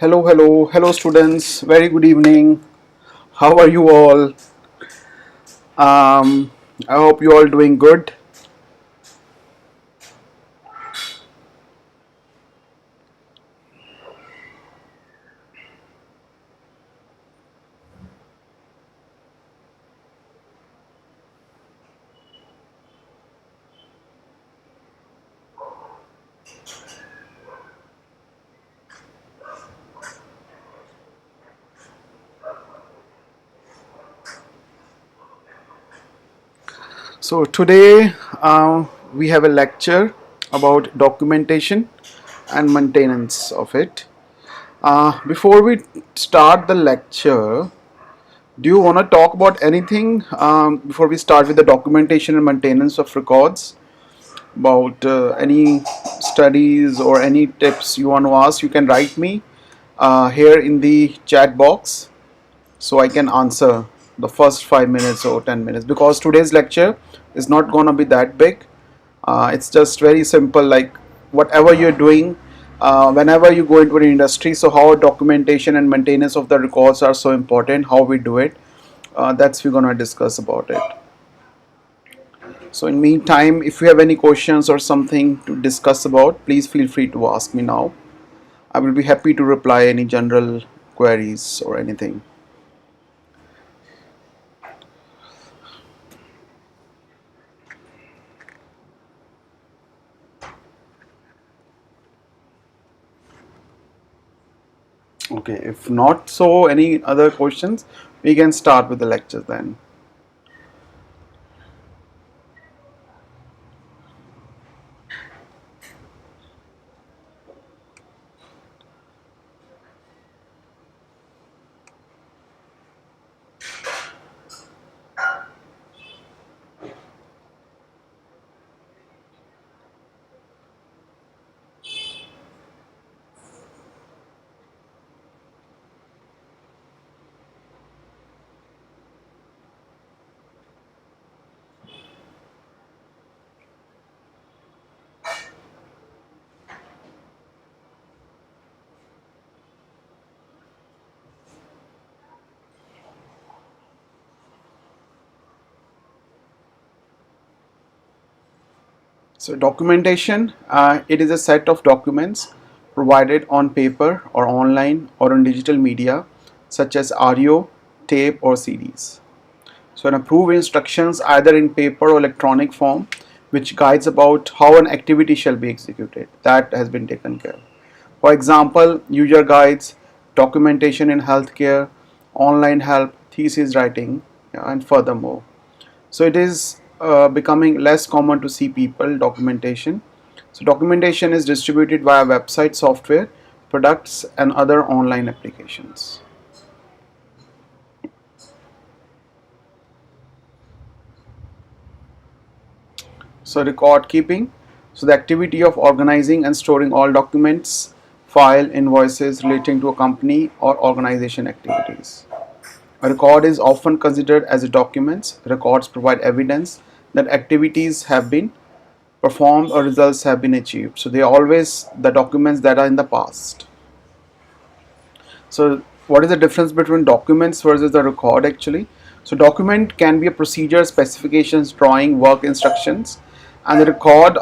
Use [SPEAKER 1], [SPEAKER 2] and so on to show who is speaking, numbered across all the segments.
[SPEAKER 1] Hello, students. Very good evening. How are you all? Um, I hope you all doing good. So today we have a lecture about documentation and maintenance of it. Before we start the lecture, do you want to talk about anything before we start with the documentation and maintenance of records? About any studies or any tips you want to ask, you can write me here in the chat box so I can answer the first 5 minutes or 10 minutes, because today's lecture is not going to be that big. It's just very simple, like whatever you're doing, whenever you go into an industry. So, how documentation and maintenance of the records are so important, how we do it, that's we're going to discuss about it. So in meantime, if you have any questions or something to discuss about, please feel free to ask me now. I will be happy to reply any general queries or anything. Okay, if not so any other questions, we can start with the lecture then. So documentation, it is a set of documents provided on paper or online or on digital media such as audio, tape or CDs. So an approved instructions either in paper or electronic form which guides about how an activity shall be executed. That has been taken care of. For example, user guides, documentation in healthcare, online help, thesis writing, yeah, and furthermore. So it is becoming less common to see people documentation. So documentation is distributed via website software, products, and other online applications. So record keeping. So the activity of organizing and storing all documents, file, invoices relating to a company or organization activities. A record is often considered as a document. Records provide evidence that activities have been performed or results have been achieved. So they are always the documents that are in the past. So what is the difference between documents versus the record actually? So document can be a procedure, specifications, drawing, work instructions, and the record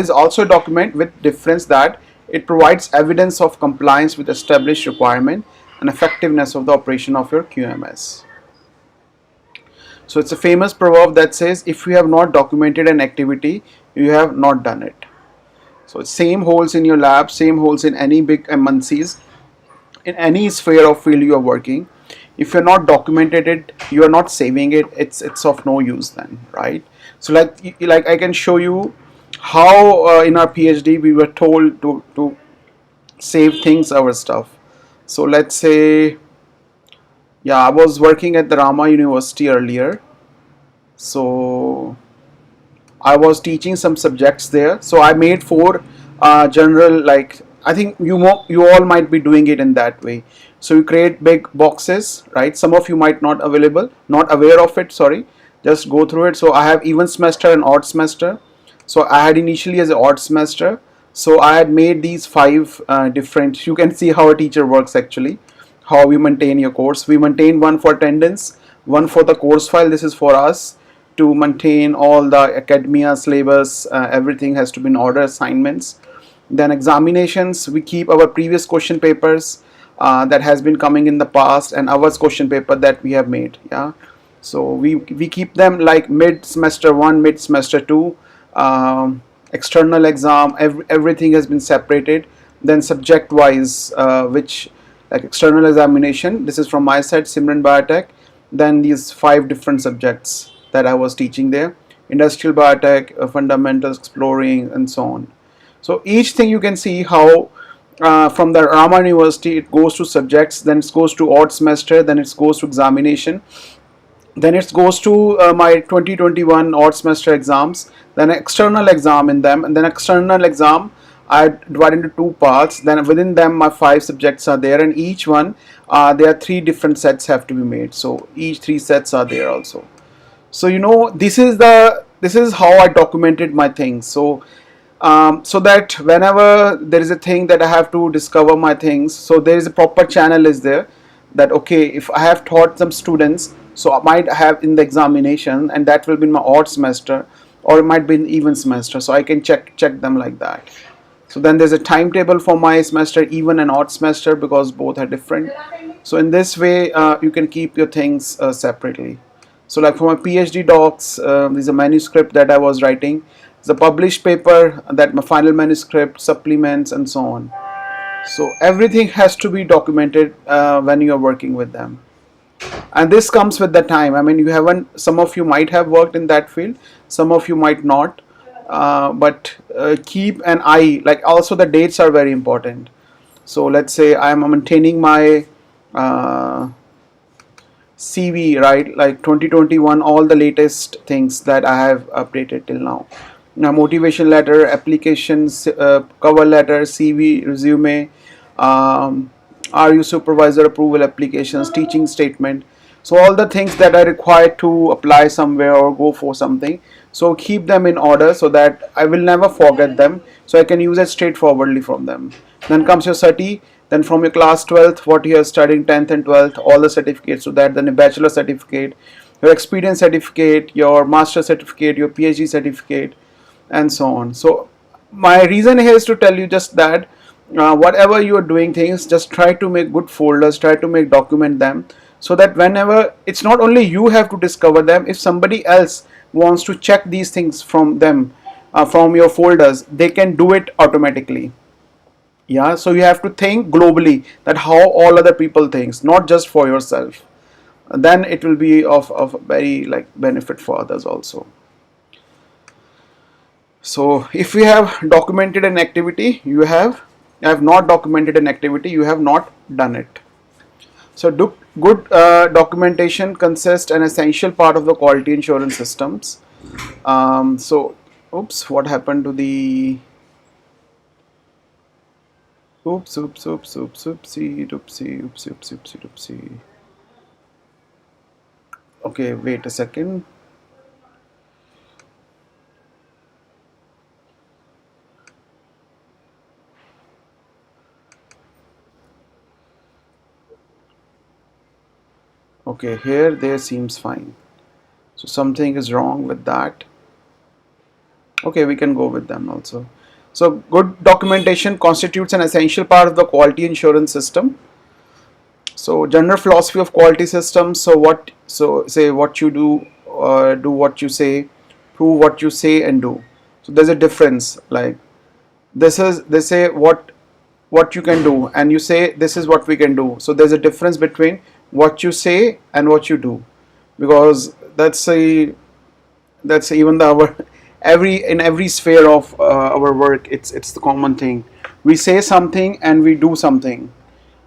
[SPEAKER 1] is also a document with difference that it provides evidence of compliance with established requirement and effectiveness of the operation of your QMS. So it's a famous proverb that says if you have not documented an activity, you have not done it. So same holds in your lab, same holds in any big MNCs, in any sphere of field you are working. If you're not documented it, you are not saving it, it's of no use then, right? So like I can show you how in our PhD we were told to save things, our stuff. So let's say, yeah, I was working at the Rama University earlier, so I was teaching some subjects there. So I made four general, like I think you all might be doing it in that way. So you create big boxes, right? Some of you might not aware of it. Sorry, just go through it. So I have even semester and odd semester. So I had initially as an odd semester. So I had made these five different. You can see how a teacher works actually. How we maintain your course. We maintain one for attendance, one for the course file. This is for us to maintain all the academia syllabus, everything has to be in order, assignments. Then examinations, we keep our previous question papers that has been coming in the past and our question paper that we have made. Yeah, so we keep them like mid semester 1, mid semester 2, external exam, everything has been separated. Then subject wise, which like external examination, this is from my side, Simran Biotech. Then these five different subjects that I was teaching there: industrial biotech, fundamentals, exploring, and so on. So each thing you can see how from the Rama University it goes to subjects, then it goes to odd semester, then it goes to examination, then it goes to my 2021 odd semester exams, then external exam in them, and then external exam I divide into two parts. Then within them my five subjects are there, and each one there are three different sets have to be made. So each three sets are there also. So this is how I documented my things. So so that whenever there is a thing that I have to discover my things, so there is a proper channel is there, that okay, if I have taught some students, so I might have in the examination, and that will be in my odd semester, or it might be in even semester, so I can check them like that. So then there's a timetable for my semester, even and odd semester, because both are different. So in this way you can keep your things separately. So like for my PhD docs, there's a manuscript that I was writing, the published paper, that my final manuscript, supplements, and so on. So everything has to be documented when you are working with them. And this comes with the time. I mean, some of you might have worked in that field, some of you might not, but keep an eye, like also the dates are very important. So let's say I am maintaining my CV, right, like 2021, all the latest things that I have updated till now. Now, motivation letter, applications, cover letter, CV, resume, RU supervisor approval applications, teaching statement. So all the things that are required to apply somewhere or go for something. So keep them in order so that I will never forget them. So I can use it straightforwardly from them. Then comes your certi. Then from your class 12th, what you are studying 10th and 12th, all the certificates. So that then a bachelor certificate, your experience certificate, your master certificate, your PhD certificate, and so on. So my reason here is to tell you just that whatever you are doing things, just try to make good folders, try to document them, so that whenever, it's not only you have to discover them, if somebody else wants to check these things from them, from your folders, they can do it automatically. Yeah, so you have to think globally that how all other people thinks, not just for yourself. Then it will be of very like benefit for others also. So if you have documented an activity, you have not documented an activity, you have not done it. So good documentation consists an essential part of the quality assurance systems. So oops, what happened to the oopsie doopsie oopsie oopsie oopsie doopsie. Okay, wait a second. Okay, here there seems fine. So something is wrong with that. Okay, we can go with them also. So good documentation constitutes an essential part of the quality assurance system. So general philosophy of quality systems. So say what you do, do what you say, prove what you say and do. So there's a difference. Like this is, they say what you can do, and you say this is what we can do. So there's a difference between what you say and what you do, because that's even the our every in every sphere of our work, it's the common thing. We say something and we do something,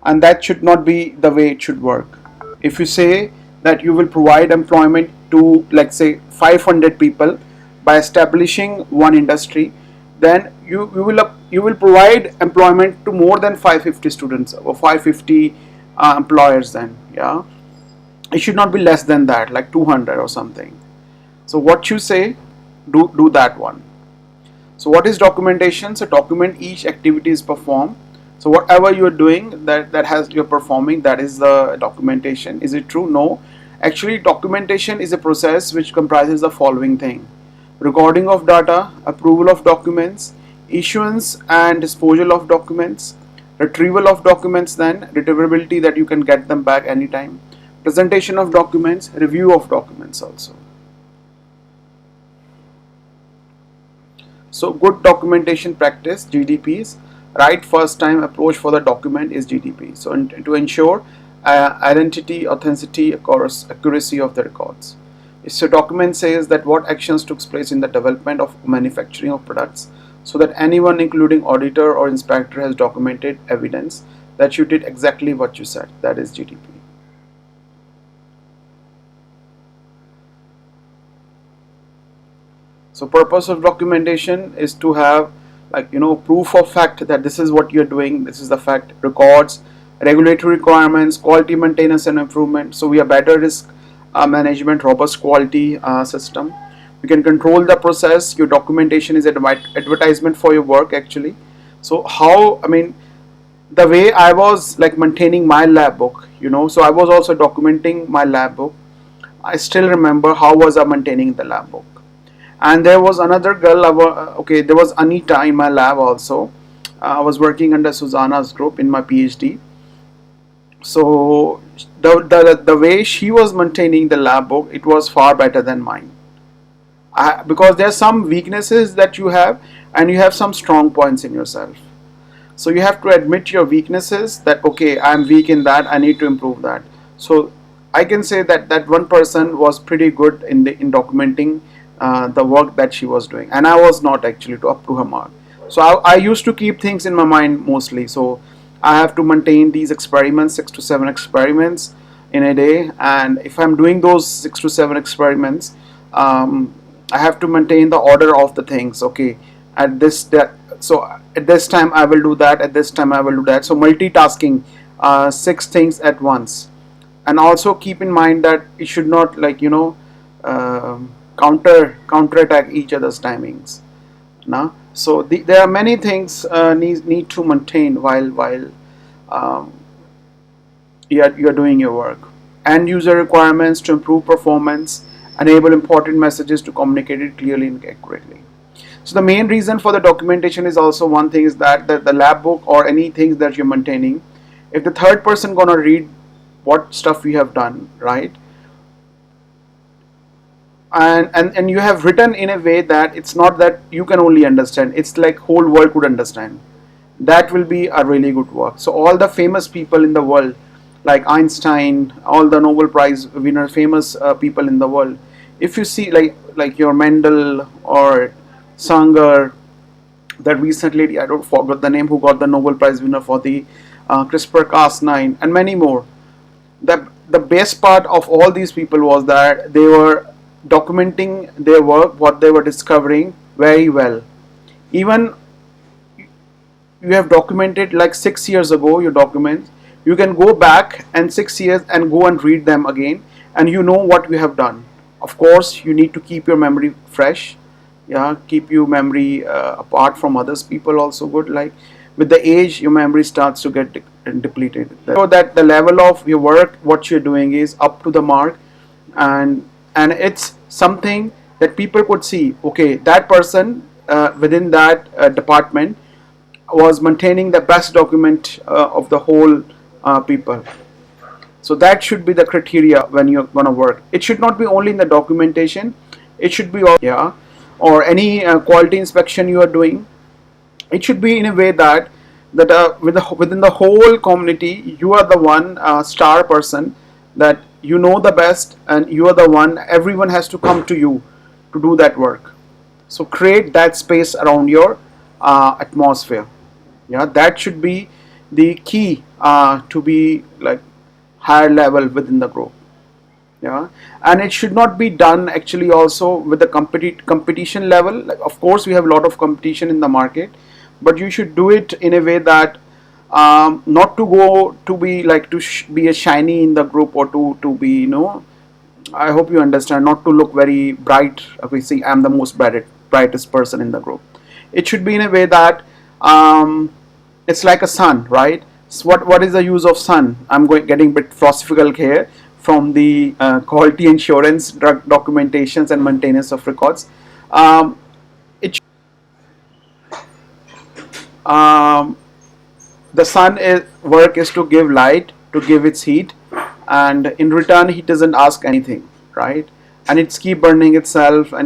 [SPEAKER 1] and that should not be the way it should work. If you say that you will provide employment to, let's say, 500 people by establishing one industry, then you will provide employment to more than 550 students or 550 employers. Then yeah, it should not be less than that, like 200 or something. So what you say, do that one. So what is documentation? So document each activity is performed. So whatever you're doing that has you're performing, that is the documentation. Is it true? No. Actually, documentation is a process which comprises the following thing: recording of data, approval of documents, issuance and disposal of documents, retrieval of documents, then retrievability, that you can get them back anytime, presentation of documents, review of documents also. So good documentation practice, GDPs, right first time approach for the document is GDP. So to ensure identity, authenticity, accuracy of the records. So document says that what actions took place in the development of manufacturing of products, so that anyone including auditor or inspector has documented evidence that you did exactly what you said. That is GDP. So purpose of documentation is to have, like, proof of fact that this is what you're doing, this is the fact, records, regulatory requirements, quality maintenance and improvement. So we have better risk management, robust quality system. You can control the process. Your documentation is advertisement for your work actually. So how, I mean, the way I was like maintaining my lab book, so I was also documenting my lab book. I still remember how was I maintaining the lab book. And there was another girl, okay, there was Anita in my lab also. I was working under Susanna's group in my PhD. So the way she was maintaining the lab book, it was far better than mine. Because there are some weaknesses that you have, and you have some strong points in yourself. So you have to admit your weaknesses, that okay, I'm weak in that, I need to improve that. So I can say that one person was pretty good in documenting the work that she was doing, and I was not actually up to her mark. So I used to keep things in my mind mostly. So I have to maintain these experiments, 6 to 7 experiments in a day, and if I'm doing those 6 to 7 experiments, I have to maintain the order of the things. Okay, at this that so at this time I will do that, at this time I will do that. So multitasking, 6 things at once. And also keep in mind that it should not, like, counterattack each other's timings. Now, so there are many things need to maintain while um, you're doing your work. End user requirements to improve performance, enable important messages to communicate it clearly and accurately. So the main reason for the documentation is also one thing, is that the lab book or anything that you're maintaining, if the third person gonna read what stuff we have done, right, and you have written in a way that it's not that you can only understand, it's like whole world could understand. That will be a really good work. So all the famous people in the world, like Einstein, all the Nobel Prize winner, famous people in the world, if you see like your Mendel or Sanger, that recent lady, I don't forgot the name, who got the Nobel Prize winner for the CRISPR-Cas9, and many more. The best part of all these people was that they were documenting their work, what they were discovering very well. Even you have documented like 6 years ago your documents, you can go back and 6 years and go and read them again, and you know what you have done. Of course you need to keep your memory fresh, yeah, keep your memory apart from others people also good. Like with the age your memory starts to get depleted, so that the level of your work what you're doing is up to the mark, and it's something that people could see, okay, that person within that department was maintaining the best document of the whole people. So that should be the criteria when you're gonna work. It should not be only in the documentation, it should be all, yeah, or any quality inspection you are doing. It should be in a way that within the whole community you are the one star person, that you know the best and you are the one, everyone has to come to you to do that work. So create that space around your atmosphere. Yeah, that should be the key to be like higher level within the group. Yeah, and it should not be done actually also with the competition level. Like, of course we have a lot of competition in the market, but you should do it in a way that not to go to be like to be a shiny in the group, or to be, you know, I hope you understand, not to look very bright. Okay, see, I'm the most brightest person in the group. It should be in a way that it's like a sun, right? So what is the use of sun? I'm getting a bit philosophical here from the quality insurance, drug documentations, and maintenance of records. It um, the sun is work is to give light, to give its heat, and in return he doesn't ask anything, right? And it's keep burning itself and